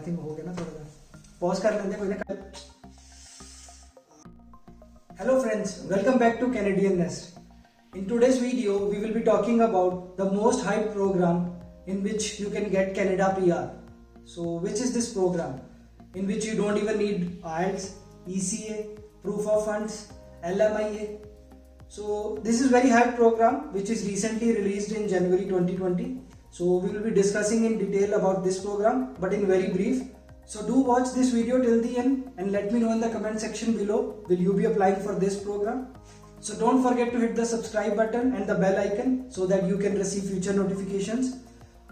I think हो गया ना, थोड़ा सा पॉज कर लेते कोई ना। Hello friends, welcome back to Canadian Nest. In today's video, we will be talking about the most hyped program in which you can get Canada PR. So, which is this program? In which you don't even need IELTS, ECA, proof of funds, LMIA. So, this is very hyped program which is recently released in January 2020. So, we will be discussing in detail about this program, but in very brief. So do watch this video till the end and let me know in the comment section below, will you be applying for this program? So don't forget to hit the subscribe button and the bell icon so that you can receive future notifications.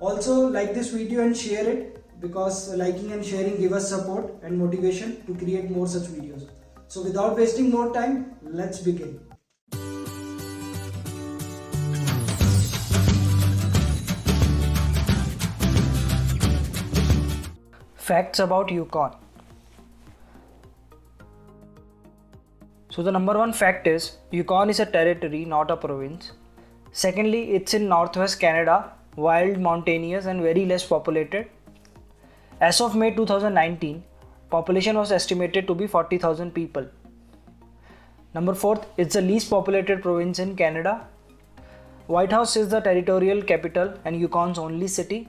Also like this video and share it, because liking and sharing give us support and motivation to create more such videos. So without wasting more time, let's begin. Facts about Yukon. So the number one fact is Yukon is a territory, not a province. Secondly, it's in northwest Canada, wild, mountainous and very less populated. As of May 2019, population was estimated to be 40,000 people. Number fourth, it's the least populated province in Canada. Whitehouse is the territorial capital and Yukon's only city.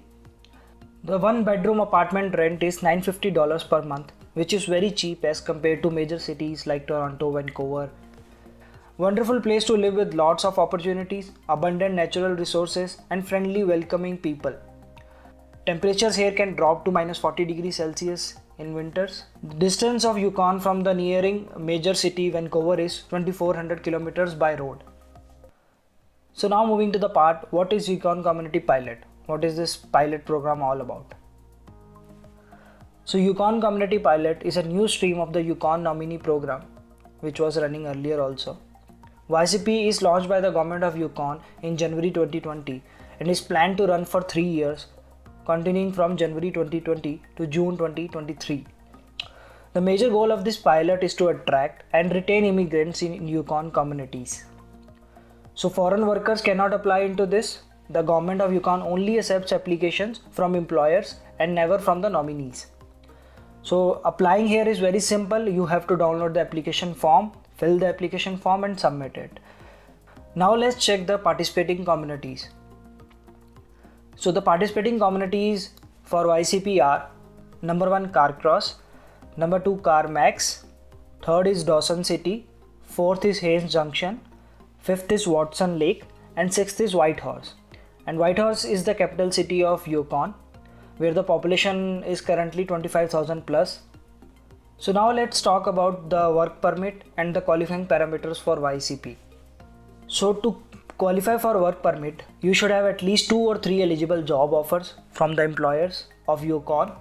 The one bedroom apartment rent is $950 per month, which is very cheap as compared to major cities like Toronto, Vancouver. Wonderful place to live with lots of opportunities, abundant natural resources and friendly welcoming people. Temperatures here can drop to minus 40 degrees Celsius in winters. The distance of Yukon from the nearing major city Vancouver is 2400 kilometers by road. So now moving to the part, what is Yukon Community Pilot? What is this pilot program all about? So Yukon Community Pilot is a new stream of the Yukon nominee program, which was running earlier also. YCP is launched by the government of Yukon in January 2020 and is planned to run for 3 years, continuing from January 2020 to June 2023. The major goal of this pilot is to attract and retain immigrants in Yukon communities. So foreign workers cannot apply into this. The government of Yukon only accepts applications from employers and never from the nominees. So applying here is very simple. You have to download the application form, fill the application form and submit it. Now let's check the participating communities. So the participating communities for YCP are: number 1 Carcross, number 2 Carmacks, third is Dawson City, fourth is Haines Junction, fifth is Watson Lake and sixth is Whitehorse. And Whitehorse is the capital city of Yukon, where the population is currently 25,000 plus. So now let's talk about the work permit and the qualifying parameters for YCP. So to qualify for work permit, you should have at least 2 or 3 eligible job offers from the employers of Yukon.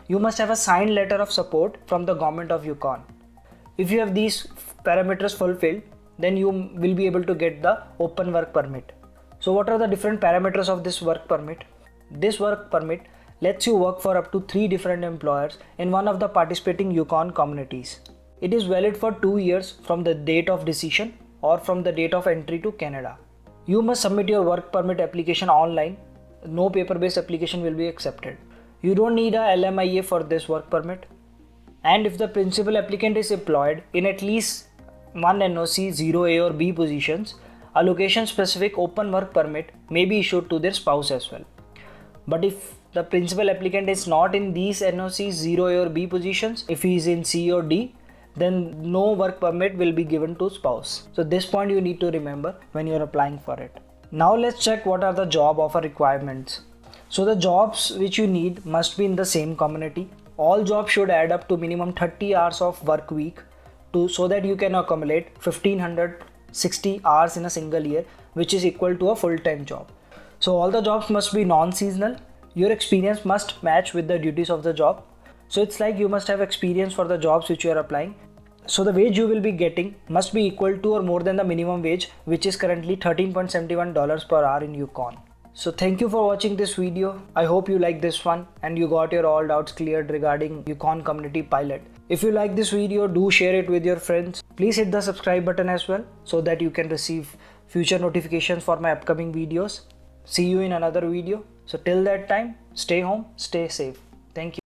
You must have a signed letter of support from the government of Yukon. If you have these parameters fulfilled, then you will be able to get the open work permit. So what are the different parameters of this work permit? This work permit lets you work for up to 3 different employers in one of the participating Yukon communities. It is valid for 2 years from the date of decision or from the date of entry to Canada. You must submit your work permit application online. No paper-based application will be accepted. You don't need a LMIA for this work permit. And if the principal applicant is employed in at least one NOC 0A or B positions, a location-specific open work permit may be issued to their spouse as well. But if the principal applicant is not in these NOCs 0A or B positions, if he is in C or D, then no work permit will be given to spouse. So this point you need to remember when you are applying for it. Now let's check what are the job offer requirements. So the jobs which you need must be in the same community. All jobs should add up to minimum 30 hours of work week so that you can accumulate 1560 hours in a single year, which is equal to a full-time job. So all the jobs must be non-seasonal. Your experience must match with the duties of the job. So it's like you must have experience for the jobs which you are applying. So the wage you will be getting must be equal to or more than the minimum wage, which is currently $13.71 per hour in Yukon. So thank you for watching this video. I hope you liked this one and you got your all doubts cleared regarding Yukon Community Pilot. If you like this video, do share it with your friends. Please hit the subscribe button as well so that you can receive future notifications for my upcoming videos. See you in another video. So till that time, stay home, stay safe. Thank you.